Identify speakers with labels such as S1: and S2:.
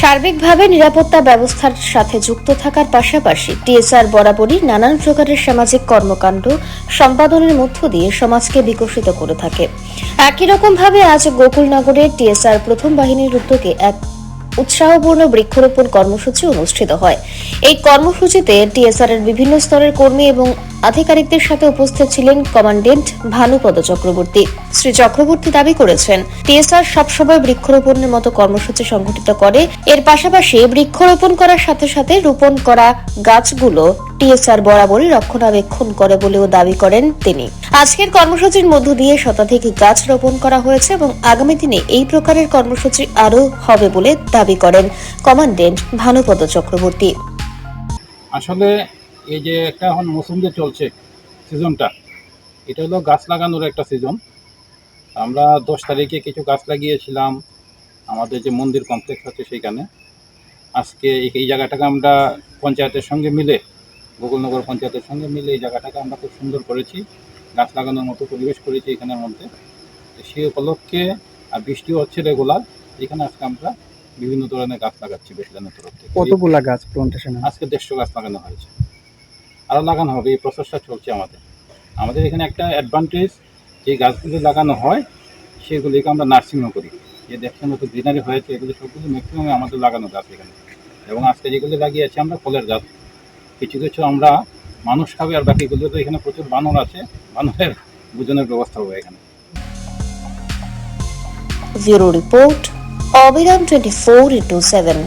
S1: সার্বিকভাবে নিরাপত্তা ব্যবস্থার সাথে যুক্ত থাকার পাশাপাশি টিএসআর বরাবরই নানান প্রকারের সামাজিক কর্মকাণ্ড সম্পাদনের মধ্য দিয়ে সমাজকে বিকশিত করে থাকে। একই রকমভাবে আজ গোকুলনগরের টিএসআর প্রথম বাহিনীর উদ্যোগে এক উৎসাহপূর্ণ বৃক্ষরোপণ কর্মসূচি অনুষ্ঠিত হয়। এই কর্মসূচিতে টিএসআর এর বিভিন্ন স্তরের কর্মী এবং আধিকারিকদের সাথে উপস্থিত ছিলেন কমান্ডেন্ট ভানুপদ চক্রবর্তী। শ্রী চক্রবর্তী দাবি করেছেন, টিএসআর সবসময় বৃক্ষরোপণের মতো কর্মসূচি সংগঠিত করে। এর পাশাপাশি বৃক্ষরোপণ করার সাথে সাথে রোপণ করা গাছগুলো টিএসআর বরাবরই রক্ষণাবেক্ষণ করে বলেও দাবি করেন তিনি। আজকের কর্মসূচির মধ্য দিয়ে শতাধিক গাছ রোপণ করা হয়েছে এবং আগামী দিনে এই প্রকারের কর্মসূচি আরও হবে বলে দাবি করেন কমান্ডেন্ট ভানুপদ চক্রবর্তী।
S2: আসলে এই যে একটা এখন মৌসুম যে চলছে সিজনটা, এটা হলো গাছ লাগানোর একটা সিজন। আমরা 10 তারিখে কিছু গাছ লাগিয়েছিলাম আমাদের যে মন্দির কমপ্লেক্স আছে সেইখানে। আজকে এই জায়গাটাকে আমরা পঞ্চায়েতের সঙ্গে মিলে, গোকুলনগর পঞ্চায়েতের সঙ্গে মিলে এই জায়গাটাকে আমরা খুব সুন্দর করেছি, গাছ লাগানোর মতো পরিবেশ করেছি এখানের মধ্যে। সেই উপলক্ষে আর বৃষ্টিও হচ্ছে রেগুলার, এখানে আজকে আমরা বিভিন্ন ধরনের গাছ লাগাচ্ছি বেশিজনের তরফ থেকে।
S3: কতগুলা গাছ প্লান্টেশনে?
S2: আজকে 150 গাছ লাগানো হয়েছে, আরও লাগানো হবে। এই প্রসেসটা চলছে আমাদের এখানে একটা অ্যাডভান্টেজ, যে গাছগুলি লাগানো হয় সেগুলিকে আমরা নার্সিংও করি। যে দেখছেন মতো গ্রিনারি হয়েছে, এগুলি সবগুলো ম্যাক্সিমাম আমাদের লাগানো গাছ এখানে। এবং আজকে যেগুলি লাগিয়েছি আমরা ফলের গাছ, কিছু কিছু আমরা মানুষ খাবে, আর বাকিগুলো তো এখানে প্রচুর বানর আছে, বানরের ভোজনের ব্যবস্থা হবে এখানে।
S1: ব্যুরো রিপোর্ট, অবিরাম 24/7।